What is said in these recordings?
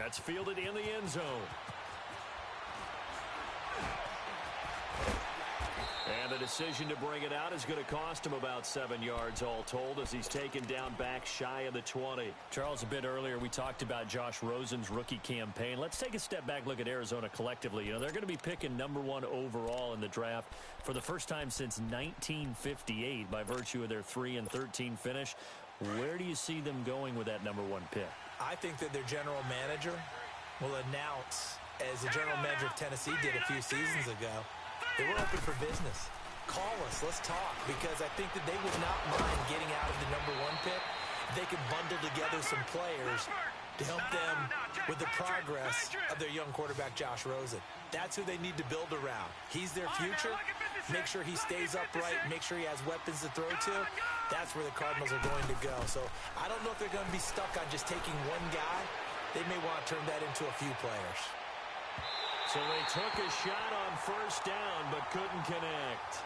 That's fielded in the end zone. And the decision to bring it out is going to cost him about 7 yards all told as he's taken down back shy of the 20. Charles, a bit earlier we talked about Josh Rosen's rookie campaign. Let's take a step back, look at Arizona collectively. You know, they're going to be picking #1 overall in the draft for the first time since 1958 by virtue of their 3-13 finish. Where do you see them going with that #1 pick? I think that their general manager will announce, as the general manager of Tennessee did a few seasons ago, they were open for business. Call us. Let's talk. Because I think that they would not mind getting out of the #1 pick. They could bundle together some players to help them with the progress of their young quarterback, Josh Rosen. That's who they need to build around. He's their future. Make sure he stays upright. Make sure he has weapons to throw to. That's where the Cardinals are going to go. So I don't know if they're going to be stuck on just taking one guy. They may want to turn that into a few players. So they took a shot on first down but couldn't connect.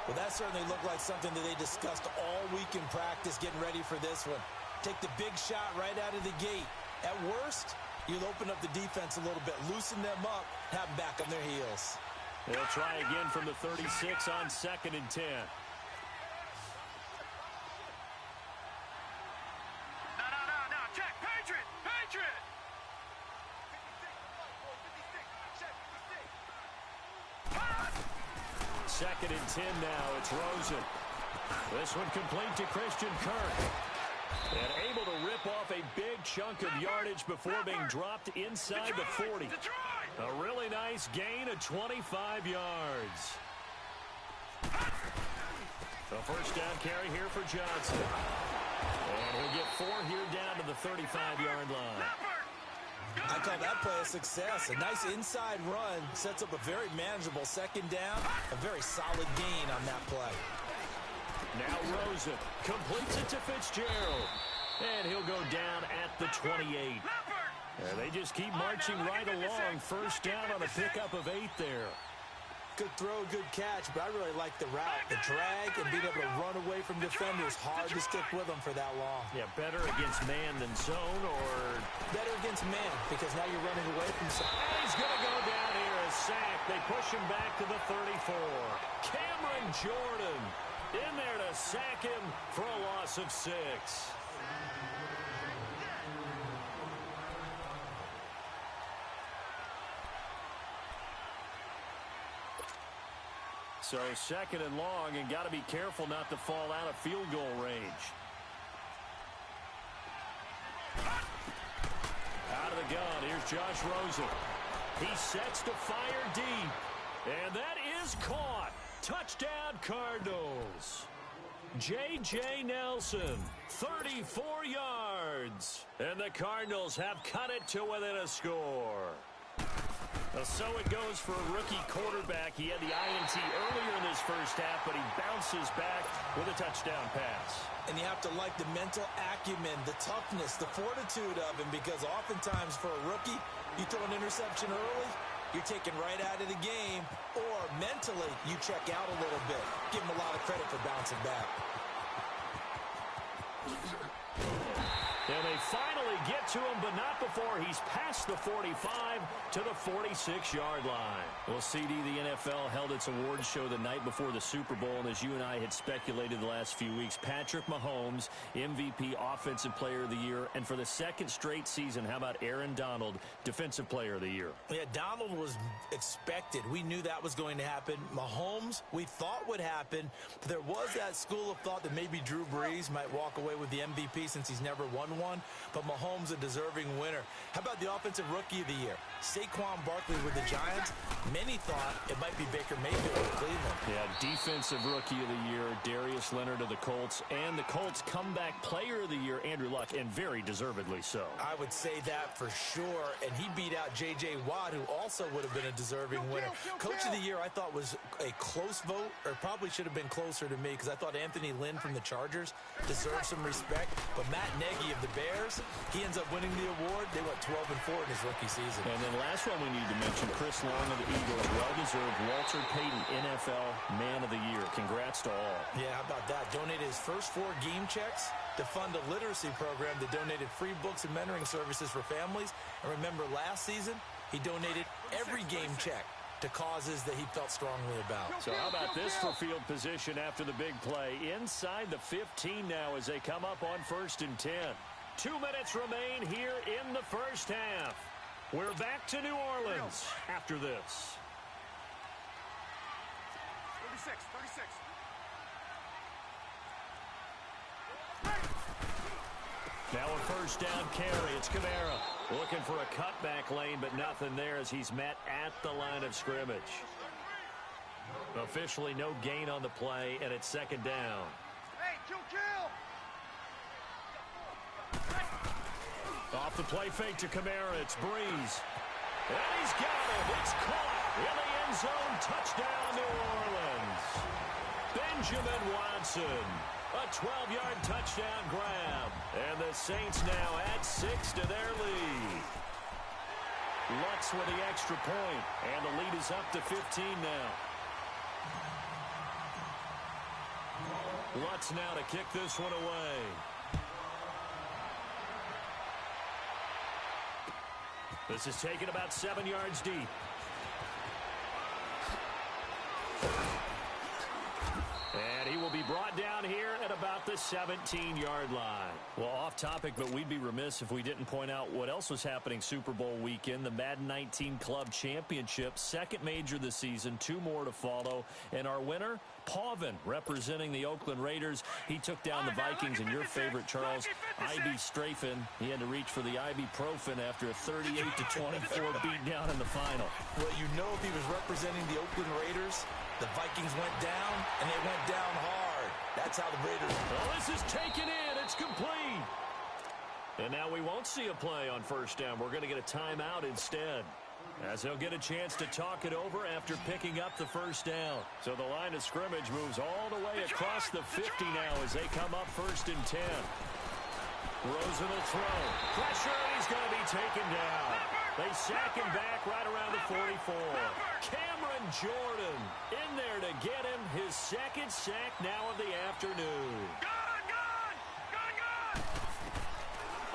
Well, that certainly looked like something that they discussed all week in practice getting ready for this one. Take the big shot right out of the gate. At worst, you'll open up the defense a little bit, loosen them up, have them back on their heels. They'll try again from the 36 on 2nd and 10. No, check, Patriot! 2nd and 10 now. It's Rosen. This one complete to Christian Kirk. And able to rip off a big chunk of yardage before being dropped inside the 40. A really nice gain of 25 yards. The first down carry here for Johnson. And he'll get 4 here down to the 35-yard line. I call that play a success. A nice inside run sets up a very manageable 2nd down. A very solid gain on that play. Now Rosen completes it to Fitzgerald. And he'll go down at the 28. And they just keep marching right along. First down on a pickup of 8 there. Good throw, good catch, but I really like the route. The drag and being able to run away from defenders. Hard to stick with them for that long. Yeah, better against man than zone, or better against man, because now you're running away from zone. And he's going to go down here, a sack. They push him back to the 34. Cameron Jordan in there to sack him for a loss of 6. So 2nd and long, and got to be careful not to fall out of field goal range. Out of the gun, here's Josh Rosen. He sets to fire deep, and that is caught. Touchdown Cardinals. J.J. Nelson, 34 yards. And the Cardinals have cut it to within a score. So it goes for a rookie quarterback. He had the INT earlier in this first half, but he bounces back with a touchdown pass. And you have to like the mental acumen, the toughness, the fortitude of him, because oftentimes for a rookie, you throw an interception early, you're taken right out of the game, or mentally you check out a little bit. Give him a lot of credit for bouncing back. And they finally get to him, but not before he's past the 45 to the 46-yard line. Well, CD, the NFL held its awards show the night before the Super Bowl, and as you and I had speculated the last few weeks, Patrick Mahomes, MVP, Offensive Player of the Year, and for the 2nd straight season, how about Aaron Donald, Defensive Player of the Year? Yeah, Donald was expected. We knew that was going to happen. Mahomes, we thought would happen. There was that school of thought that maybe Drew Brees might walk away with the MVP since he's never won one, but Mahomes a deserving winner. How about the Offensive Rookie of the Year? Saquon Barkley with the Giants. Many thought it might be Baker Mayfield with Cleveland. Yeah, Defensive Rookie of the Year, Darius Leonard of the Colts, and the Colts Comeback Player of the Year, Andrew Luck, and very deservedly so. I would say that for sure, and he beat out J.J. Watt, who also would have been a deserving winner. Coach of the Year, I thought, was a close vote, or probably should have been closer to me, because I thought Anthony Lynn from the Chargers deserved some respect, but Matt Nagy of the Bears, Bears. He ends up winning the award. They went 12-4 in his rookie season. And then last one we need to mention, Chris Long of the Eagles, well-deserved Walter Payton NFL Man of the Year. Congrats to all. Yeah, how about that? Donated his first 4 game checks to fund a literacy program that donated free books and mentoring services for families. And remember, last season, he donated every game check to causes that he felt strongly about. So how about this for field position after the big play? Inside the 15 now as they come up on 1st and 10. 2 minutes remain here in the first half. We're back to New Orleans after this. 36. Now a first down carry. It's Kamara looking for a cutback lane, but nothing there as he's met at the line of scrimmage. Officially no gain on the play, and it's 2nd down. Hey, kill! Off the play fake to Kamara. It's Breeze. And he's got it. It's caught in the end zone. Touchdown, New Orleans. Benjamin Watson. A 12-yard touchdown grab. And the Saints now add 6 to their lead. Lutz with the extra point. And the lead is up to 15 now. Lutz now to kick this one away. This is taken about 7 yards deep. And he will be brought down here at about the 17-yard line. Well, off topic, but we'd be remiss if we didn't point out what else was happening Super Bowl weekend. The Madden 19 Club Championship, 2nd major this season, 2 more to follow. And our winner, Pavin, representing the Oakland Raiders. He took down the Vikings, and your favorite, Charles, I.B. Strafen. He had to reach for the ibuprofen after a 38-24 beatdown in the final. Well, you know, if he was representing the Oakland Raiders, the Vikings went down, and they went down hard. That's how the Raiders... Well, this is taken in. It's complete. And now we won't see a play on 1st down. We're going to get a timeout instead, as they'll get a chance to talk it over after picking up the 1st down. So the line of scrimmage moves all the way across the 50 now as they come up 1st and 10. Rosen will throw. Pressure, and he's going to be taken down. They sack him back right around the 44. Cameron Jordan in there to get him his 2nd sack now of the afternoon. Gun!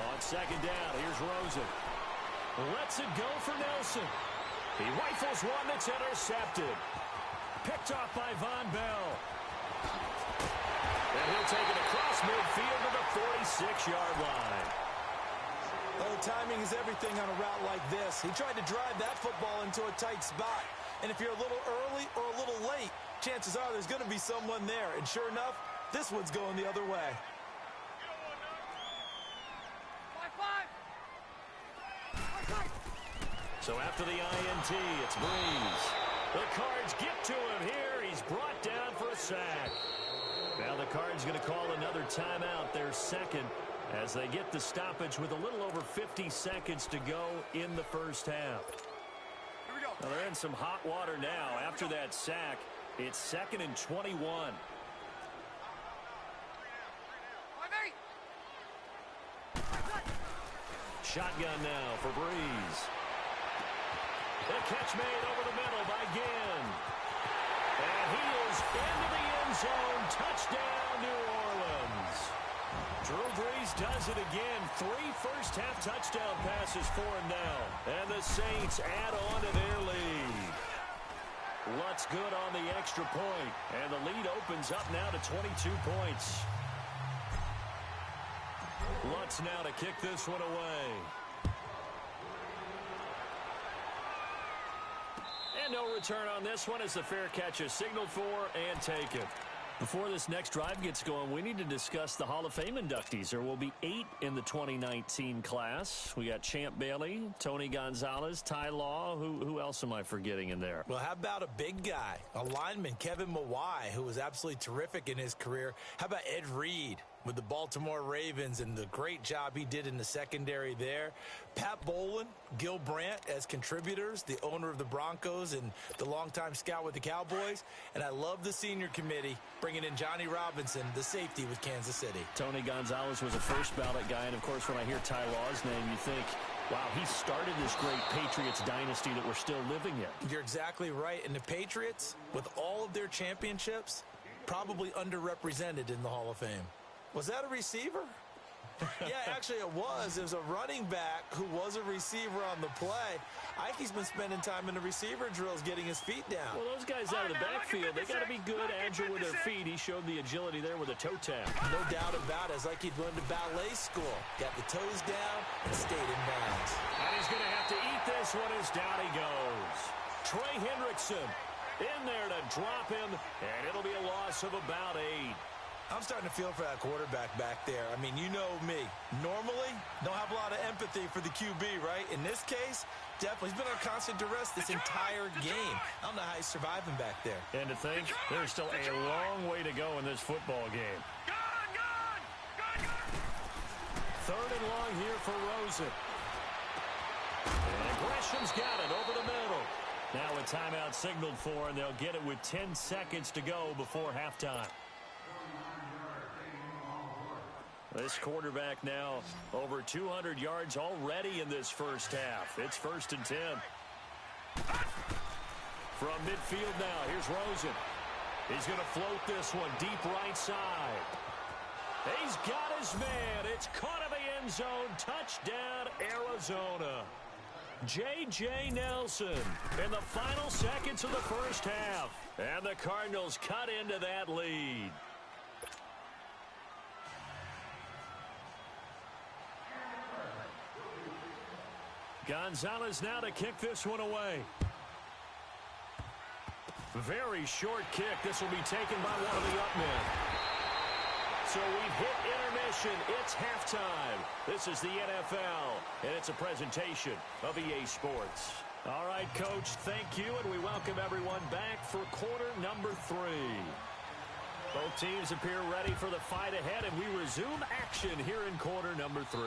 On 2nd down, here's Rosen. Lets it go for Nelson. He rifles one that's intercepted. Picked off by Von Bell. And he'll take it across midfield to the 46-yard line. Oh, timing is everything on a route like this. He tried to drive that football into a tight spot. And if you're a little early or a little late, chances are there's going to be someone there. And sure enough, this one's going the other way. 5-5. So after the INT, it's Breeze. The Cards get to him here. He's brought down for a sack. Now the Cards going to call another timeout, their 2nd, as they get the stoppage with a little over 50 seconds to go in the 1st half. Here we go. Well, they're in some hot water now. After that sack, it's 2nd and 21. 5-8. Shotgun now for Breeze. The catch made over the middle by Ginn. And he is into the end zone. Touchdown, New Orleans. Drew Brees does it again. 3 first-half touchdown passes for him now. And the Saints add on to their lead. Lutz good on the extra point. And the lead opens up now to 22 points. Lutz now to kick this one away. And no return on this one as the fair catch is signaled for and taken. Before this next drive gets going, we need to discuss the Hall of Fame inductees. There will be 8 in the 2019 class. We got Champ Bailey, Tony Gonzalez, Ty Law. Who else am I forgetting in there? Well, how about a big guy, a lineman, Kevin Mawai, who was absolutely terrific in his career? How about Ed Reed? with the Baltimore Ravens and the great job he did in the secondary there. Pat Bowlen, Gil Brandt as contributors, the owner of the Broncos and the longtime scout with the Cowboys. And I love the senior committee bringing in Johnny Robinson, the safety with Kansas City. Tony Gonzalez was a first ballot guy, and of course when I hear Ty Law's name, you think, wow, he started this great Patriots dynasty that we're still living in. You're exactly right. And the Patriots, with all of their championships, probably underrepresented in the Hall of Fame. Was that a receiver? Yeah, actually it was. It was a running back who was a receiver on the play. Ike's been spending time in the receiver drills getting his feet down. Well, those guys out of the backfield, they got to be good, agile with their feet. He showed the agility there with a toe tap. No doubt about it. It's like he'd gone to ballet school. Got the toes down and stayed in bounds. And he's going to have to eat this one as down he goes. Trey Hendrickson in there to drop him, and it'll be a loss of about 8. I'm starting to feel for that quarterback back there. I mean, you know me. Normally, don't have a lot of empathy for the QB, right? In this case, definitely. He's been on constant duress this entire game. I don't know how he's surviving back there. And to think, there's still a long way to go in this football game. Third and long here for Rosen. And aggression's got it over the middle. Now a timeout signaled for, and they'll get it with 10 seconds to go before halftime. This quarterback now over 200 yards already in this first half. It's 1st and 10. From midfield now, here's Rosen. He's going to float this one deep right side. He's got his man. It's caught in the end zone. Touchdown, Arizona. J.J. Nelson in the final seconds of the first half. And the Cardinals cut into that lead. Gonzalez now to kick this one away. Very short kick. This will be taken by one of the up men. So we've hit intermission. It's halftime. This is the NFL, and it's a presentation of EA Sports. All right, Coach, thank you, and we welcome everyone back for quarter number 3. Both teams appear ready for the fight ahead, and we resume action here in quarter number 3.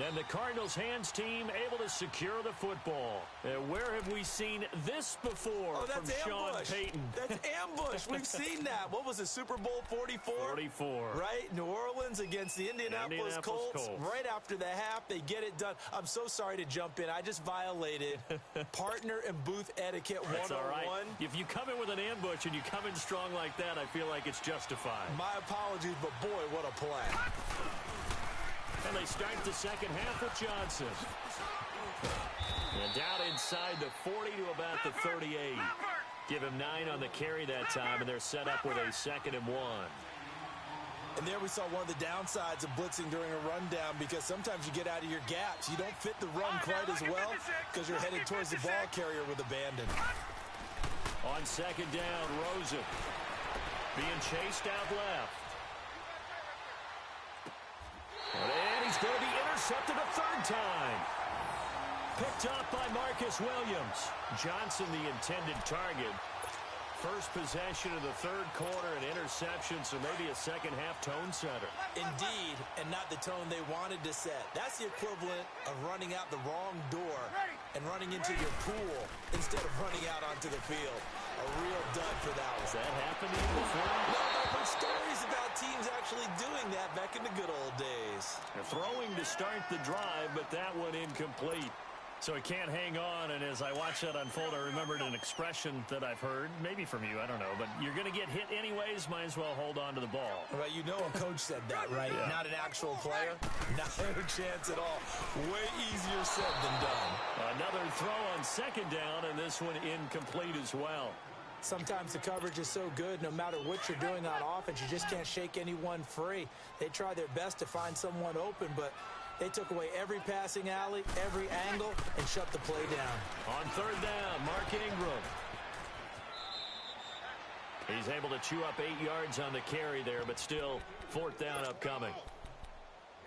And the Cardinals hands team able to secure the football. Where have we seen this before from Sean Payton? That's ambush. We've seen that. What was it, Super Bowl 44? 44. Right? New Orleans against the Indianapolis Colts. Right after the half, they get it done. I'm so sorry to jump in. I just violated partner and booth etiquette 101. That's all right. If you come in with an ambush and you come in strong like that, I feel like it's justified. My apologies, but boy, what a play. And they start the second half with Johnson. And down inside the 40 to about the 38. Give him 9 on the carry that time, and they're set up with a 2nd and 1. And there we saw one of the downsides of blitzing during a rundown, because sometimes you get out of your gaps. You don't fit the run quite as well because you're headed towards the ball carrier with abandon. On 2nd down, Rosen being chased out left. And he's going to be intercepted a 3rd time. Picked up by Marcus Williams. Johnson, the intended target. First possession of the 3rd quarter, an interception, so maybe a second half tone setter. Indeed, and not the tone they wanted to set. That's the equivalent of running out the wrong door and running into your pool instead of running out onto the field. A real dud for that one. Has that happened to you before? No, I've heard stories about teams actually doing that back in the good old days. They're throwing to start the drive, but that one incomplete. So he can't hang on, and as I watch that unfold, I remembered an expression that I've heard, maybe from you, I don't know, but you're going to get hit anyways, might as well hold on to the ball. Well, you know a coach said that, right? Yeah. Not an actual player. Not a chance at all. Way easier said than done. Another throw on 2nd down, and this one incomplete as well. Sometimes the coverage is so good, no matter what you're doing on offense, you just can't shake anyone free. They try their best to find someone open, but they took away every passing alley, every angle, and shut the play down. On 3rd down, Mark Ingram. He's able to chew up 8 yards on the carry there, but still 4th down upcoming.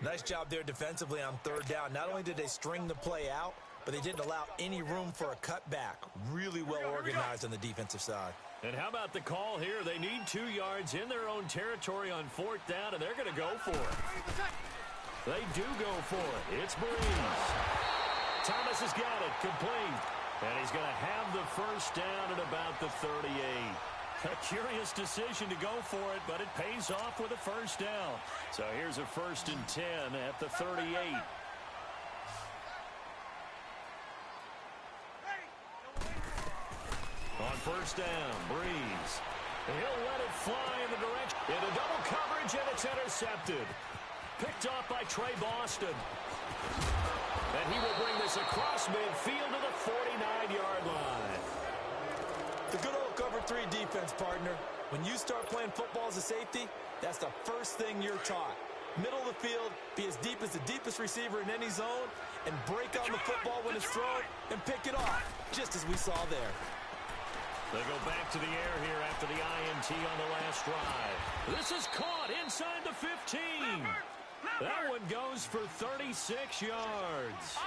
Nice job there defensively on 3rd down. Not only did they string the play out, but they didn't allow any room for a cutback. Really well organized on the defensive side. And how about the call here? They need 2 yards in their own territory on 4th down, and they're going to go for it. They do go for it. It's Breeze. Thomas has got it, complete. And he's going to have the first down at about the 38. A curious decision to go for it, but it pays off with a first down. So here's a 1st and 10 at the 38. On 1st down, Breeze. He'll let it fly in the direction. Into double coverage, and it's intercepted. Picked off by Trey Boston. And he will bring this across midfield to the 49-yard line. The good old cover 3 defense, partner. When you start playing football as a safety, that's the first thing you're taught. Middle of the field, be as deep as the deepest receiver in any zone, and break on the football when it's thrown and pick it off, just as we saw there. They go back to the air here after the INT on the last drive. This is caught inside the 15. That one goes for 36 yards.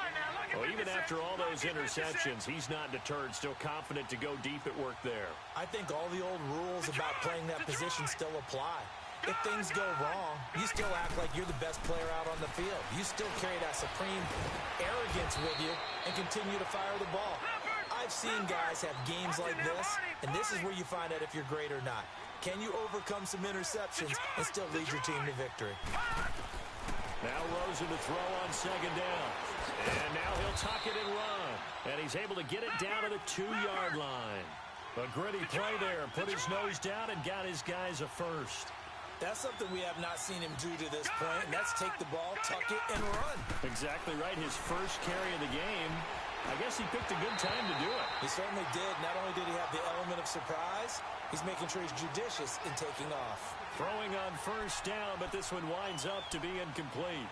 Well, even after all those interceptions, he's not deterred, still confident to go deep at work there. I think all the old rules about playing that position still apply. If things go wrong, you still act like you're the best player out on the field. You still carry that supreme arrogance with you and continue to fire the ball. I've seen guys have games like this, and this is where you find out if you're great or not. Can you overcome some interceptions and still lead your team to victory? Now Rosen to throw on 2nd down. And now he'll tuck it and run. And he's able to get it down to the 2-yard line. A gritty play there. Put his nose down and got his guys a first. That's something we have not seen him do to this point, and that's take the ball, tuck it, and run. Exactly right. His first carry of the game. I guess he picked a good time to do it. He certainly did. Not only did he have the element of surprise, he's making sure he's judicious in taking off. Throwing on 1st down, but this one winds up to be incomplete.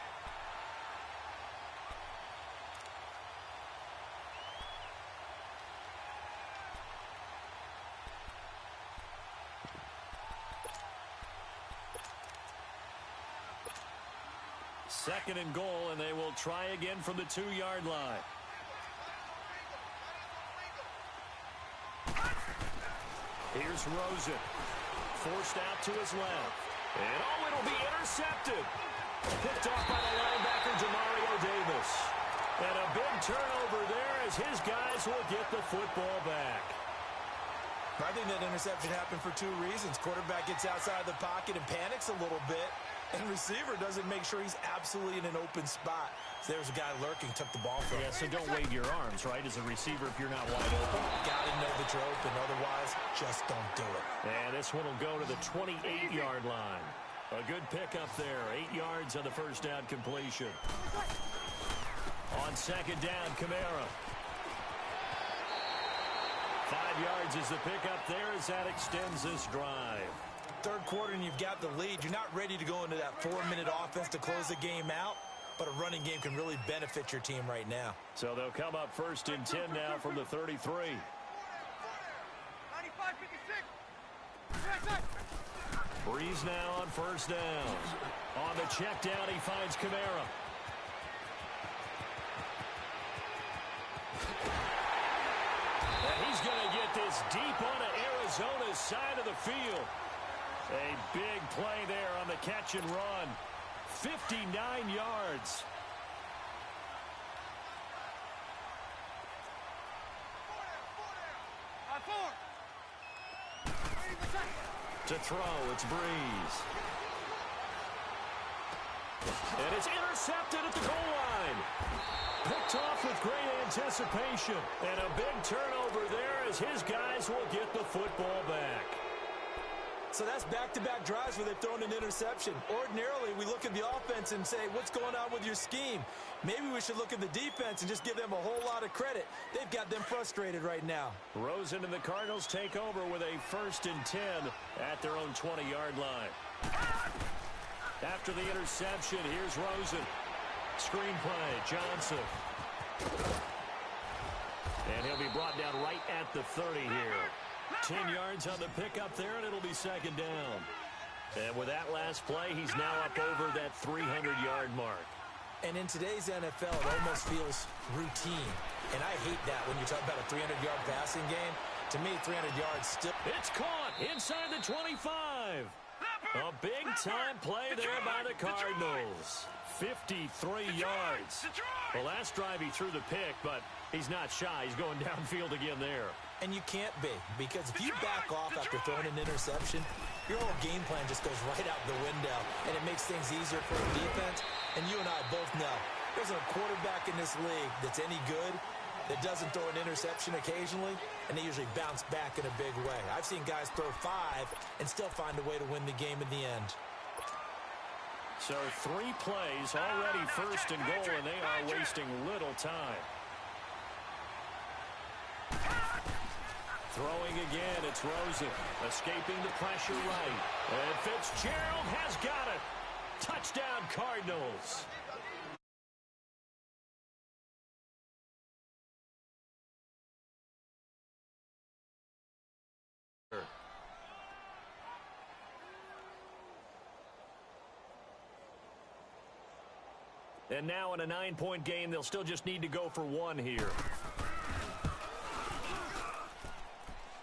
Second and goal, and they will try again from the 2-yard line. Here's Rosen. Forced out to his left. And it'll be intercepted. Picked off by the linebacker, Demario Davis. And a big turnover there as his guys will get the football back. I think that interception happened for 2 reasons. Quarterback gets outside the pocket and panics a little bit, and receiver doesn't make sure he's absolutely in an open spot. So there's a guy lurking, took the ball from him. Yeah, so don't wave your arms, right, as a receiver if you're not wide open. Gotta know that you're open, otherwise just don't do it. And this one will go to the 28-yard line. A good pickup there, 8 yards on the first down completion. On 2nd down, Kamara. 5 yards is the pickup there as that extends this drive. 3rd quarter and you've got the lead. You're not ready to go into that 4-minute offense to close the game out, but a running game can really benefit your team right now. So they'll come up 1st and 10 now from the 33. 95-56. Breeze now on 1st down. On the check down, he finds Kamara. And he's going to get this deep onto Arizona's side of the field. A big play there on the catch and run. 59 yards. To throw, it's Breeze. And it's intercepted at the goal line. Picked off with great anticipation. And a big turnover there as his guys will get the football back. So that's back-to-back drives where they've thrown an interception. Ordinarily, we look at the offense and say, what's going on with your scheme? Maybe we should look at the defense and just give them a whole lot of credit. They've got them frustrated right now. Rosen and the Cardinals take over with a 1st and 10 at their own 20-yard line. After the interception, here's Rosen. Screen play, Johnson. And he'll be brought down right at the 30 here. 10 yards on the pickup there, and it'll be 2nd down. And with that last play, he's now up over that 300-yard mark. And in today's NFL, it almost feels routine. And I hate that when you talk about a 300-yard passing game. To me, 300 yards still. It's caught inside the 25. A big-time play there by the Cardinals. 53 yards. The last drive he threw the pick, but he's not shy. He's going downfield again there. And you can't be, because if you back off after throwing an interception, your whole game plan just goes right out the window, and it makes things easier for the defense. And you and I both know there's a quarterback in this league that's any good that doesn't throw an interception occasionally, and they usually bounce back in a big way. I've seen guys throw 5 and still find a way to win the game in the end. So 3 plays already first and goal, and they are wasting little time. Throwing again, it's Rosen. Escaping the pressure right. And Fitzgerald has got it. Touchdown, Cardinals. And now in a 9-point game, they'll still just need to go for 1 here.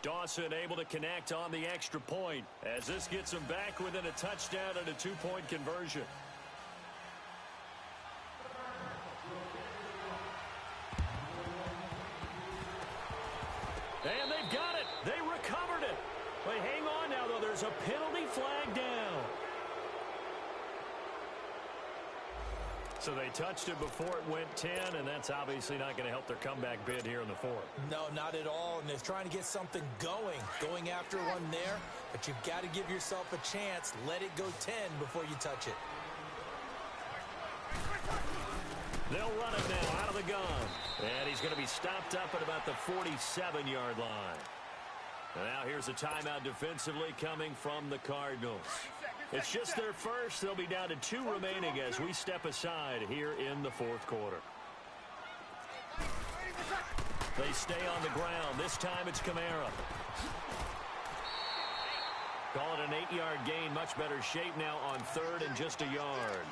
Dawson able to connect on the extra point as this gets him back within a touchdown and a 2-point conversion. And they've got it. They recovered it. But hang on now, though. There's a penalty flag down. So they touched it before it went 10, and that's obviously not going to help their comeback bid here in the 4th. No, not at all, and they're trying to get something going after one there, but you've got to give yourself a chance. Let it go 10 before you touch it. They'll run it now out of the gun, and he's going to be stopped up at about the 47-yard line. And now here's a timeout defensively coming from the Cardinals. It's just their first. They'll be down to 2 remaining as we step aside here in the 4th quarter. They stay on the ground. This time it's Kamara. Call it an 8-yard gain. Much better shape now on 3rd and just a yard.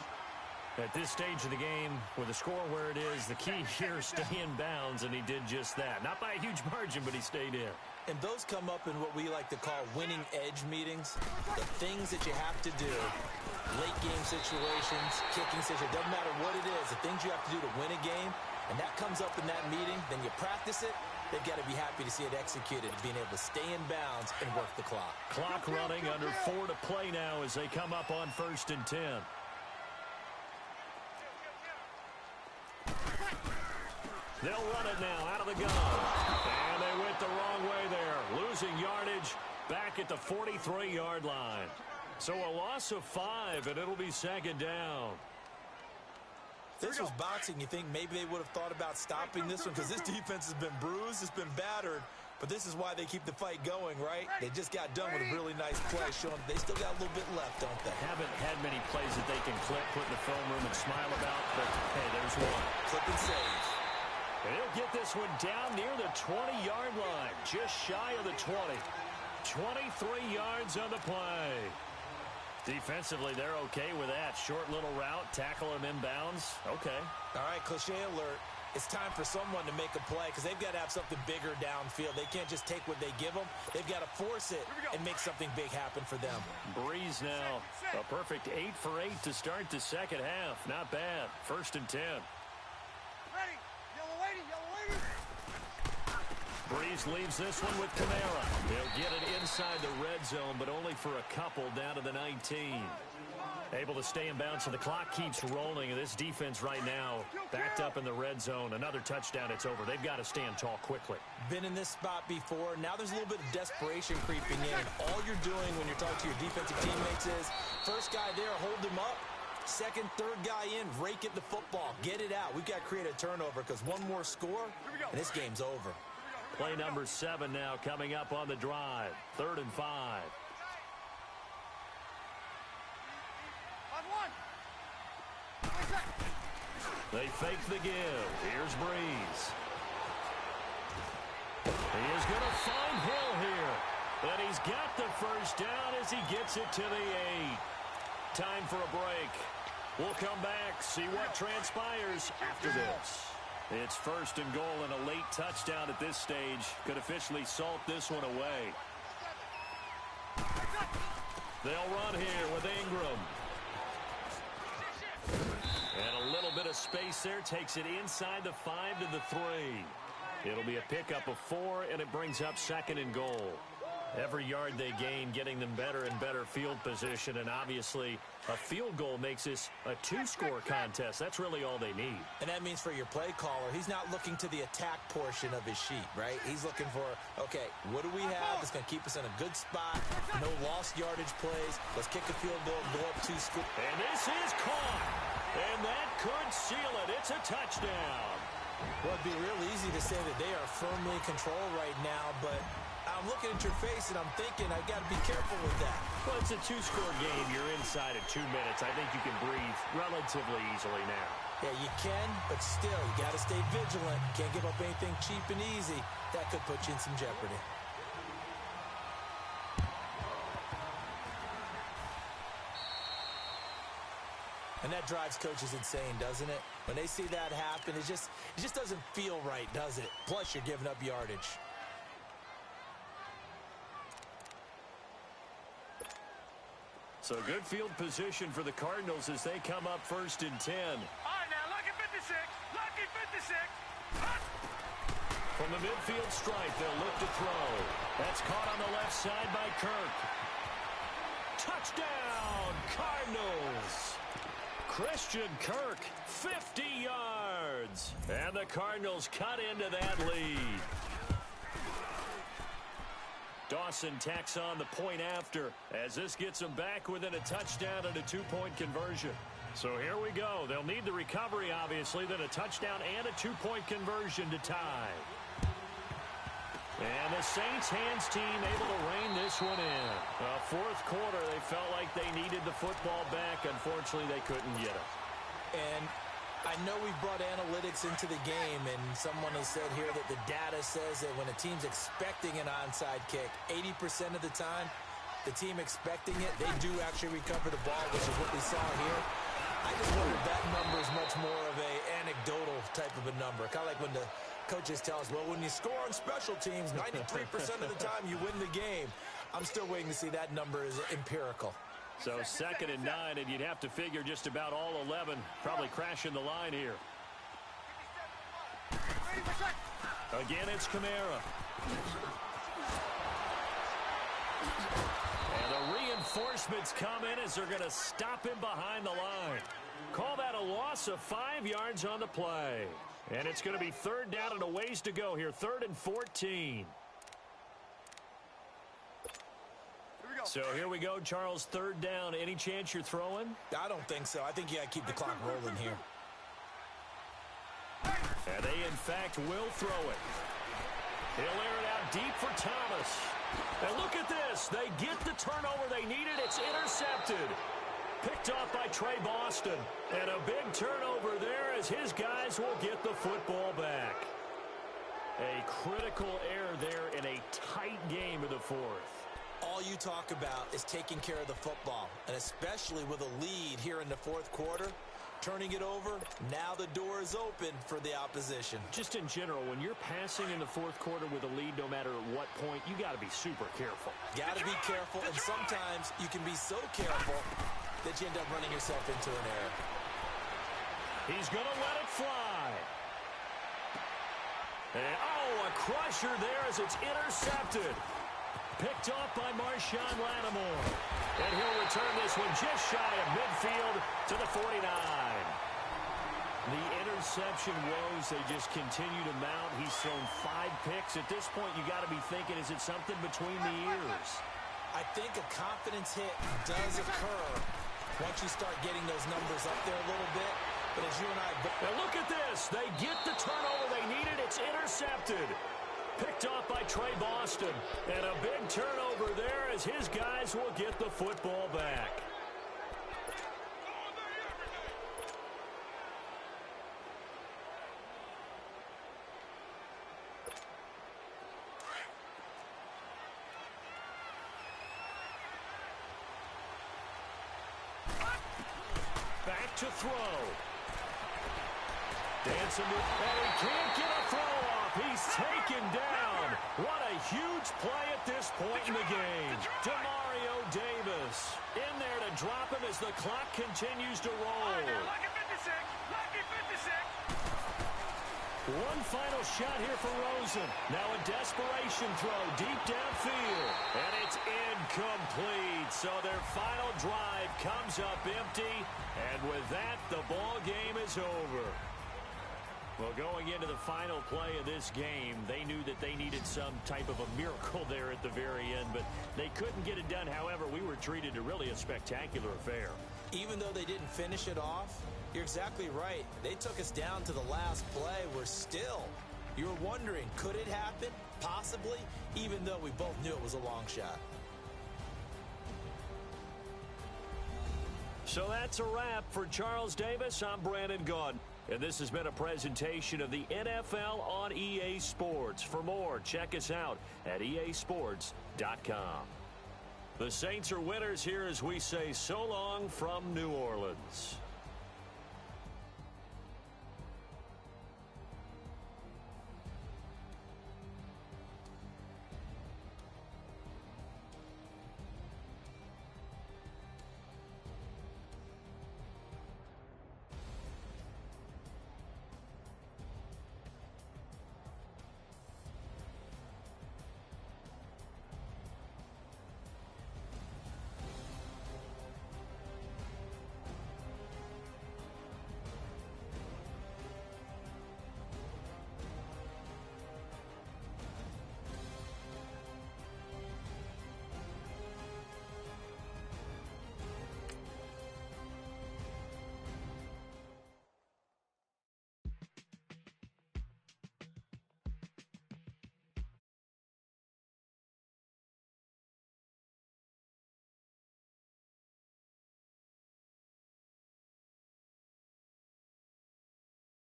At this stage of the game, with the score where it is, the key here is stay in bounds, and he did just that. Not by a huge margin, but he stayed in. And those come up in what we like to call winning edge meetings. The things that you have to do, late game situations, kicking situations, doesn't matter what it is, the things you have to do to win a game, and that comes up in that meeting, then you practice it, they've got to be happy to see it executed, being able to stay in bounds and work the clock. Clock running under 4 to play now as they come up on 1st and 10. They'll run it now out of the gun. And they went the wrong way there. Losing yardage back at the 43-yard line. So a loss of 5, and it'll be 2nd down. This was boxing. You think maybe they would have thought about stopping this one because this defense has been bruised, it's been battered. But this is why they keep the fight going, right? They just got done with a really nice play, showing they still got a little bit left, don't they? Haven't had many plays that they can clip, put in the film room, and smile about. But, hey, there's one. Clip and save. And he'll get this one down near the 20-yard line, just shy of the 20. 23 yards on the play. Defensively, they're okay with that. Short little route, tackle him inbounds. Okay. All right, cliche alert. It's time for someone to make a play because they've got to have something bigger downfield. They can't just take what they give them. They've got to force it and make something big happen for them. Breeze now, a perfect 8 for 8 to start the 2nd half. Not bad. 1st and 10. Ready. Yellow lady, yellow lady. Breeze leaves this one with Kamara. He'll get it inside the red zone, but only for a couple down to the 19. Able to stay in bounds, so the clock keeps rolling. And this defense right now backed up in the red zone. Another touchdown, it's over. They've got to stand tall quickly. Been in this spot before. Now there's a little bit of desperation creeping in. All you're doing when you're talking to your defensive teammates is, first guy there, hold him up. Second, third guy in, rake at the football. Get it out. We've got to create a turnover because one more score, and this game's over. Play number 7 now coming up on the drive. 3rd and 5. They fake the give. Here's Breeze. He is going to find Hill here. And he's got the first down as he gets it to the 8. Time for a break. We'll come back, see what transpires after this. It's first and goal, and a late touchdown at this stage could officially salt this one away. They'll run here with Ingram. And a little bit of space there takes it inside the 5 to the 3. It'll be a pickup of 4, and it brings up second and goal. Every yard they gain, getting them better and better field position, and obviously a field goal makes this a 2-score contest. That's really all they need. And that means for your play caller, he's not looking to the attack portion of his sheet, right? He's looking for, okay, what do we have that's going to keep us in a good spot? No lost yardage plays. Let's kick a field goal and go up 2 scores. And this is caught. And that could seal it. It's a touchdown. Well, it'd be real easy to say that they are firmly in control right now, but I'm looking at your face and I'm thinking I got to be careful with that. Well, it's a 2-score game. You're inside of 2 minutes. I think you can breathe relatively easily now. Yeah, you can, but still, you got to stay vigilant. Can't give up anything cheap and easy. That could put you in some jeopardy. And that drives coaches insane, doesn't it? When they see that happen, it just doesn't feel right, does it? Plus, you're giving up yardage. So good field position for the Cardinals as they come up first and 10. All right, now, lucky 56. Lucky 56. From the midfield stripe, they'll look to throw. That's caught on the left side by Kirk. Touchdown, Cardinals! Christian Kirk, 50 yards. And the Cardinals cut into that lead. Dawson tacks on the point after as this gets them back within a touchdown and a 2-point conversion. So here we go. They'll need the recovery, obviously, then a touchdown and a 2-point conversion to tie. And the Saints hands team able to rein this one in. Fourth quarter, they felt like they needed the football back. Unfortunately, they couldn't get it. And I know we've brought analytics into the game, and someone has said here that the data says that when a team's expecting an onside kick, 80% of the time, the team expecting it, they do actually recover the ball, which is what we saw here. I just wonder if that number is much more of a anecdotal type of a number. Kind of like when the coaches tell us, well, when you score on special teams, 93% of the time you win the game. I'm still waiting to see that number is empirical. So second and 9, and you'd have to figure just about all 11 probably crashing the line here. Again, it's Kamara. And the reinforcements come in as they're going to stop him behind the line. Call that a loss of 5 yards on the play. And it's going to be third down and a ways to go here, 3rd and 14. So here we go, Charles, 3rd down. Any chance you're throwing? I don't think so. I think you got to keep the clock rolling here. And they, in fact, will throw it. He'll air it out deep for Thomas. And look at this. They get the turnover they needed. It's intercepted. Picked off by Trey Boston. And a big turnover there as his guys will get the football back. A critical error there in a tight game of the 4th. All you talk about is taking care of the football, and especially with a lead here in the 4th quarter, turning it over, now the door is open for the opposition. Just in general, when you're passing in the 4th quarter with a lead, no matter at what point, you got to be super careful. Got to be careful, and sometimes you can be so careful that you end up running yourself into an error. He's going to let it fly. And, oh, a crusher there as it's intercepted. Picked off by Marshawn Lattimore. And he'll return this one just shy of midfield to the 49. The interception woes, they just continue to mount. He's thrown 5 picks. At this point, you got to be thinking, is it something between the ears? I think a confidence hit does occur once you start getting those numbers up there a little bit. But as you and I... Now look at this. They get the turnover they needed. It's intercepted. Picked off by Trey Boston. And a big turnover there as his guys will get the football back. Back to throw. Dancing with, and he can't get a throw off. He's taken down. What a huge play at this point in the game. Demario Davis in there to drop him as the clock continues to roll. Lucky 56. Lucky 56. One final shot here for Rosen. Now a desperation throw deep downfield. And it's incomplete. So their final drive comes up empty. And with that, the ball game is over. Well, going into the final play of this game, they knew that they needed some type of a miracle there at the very end, but they couldn't get it done. However, we were treated to really a spectacular affair. Even though they didn't finish it off, you're exactly right. They took us down to the last play. We're still, you're wondering, could it happen? Possibly, even though we both knew it was a long shot. So that's a wrap for Charles Davis. I'm Brandon Gaudin. And this has been a presentation of the NFL on EA Sports. For more, check us out at easports.com. The Saints are winners here as we say so long from New Orleans.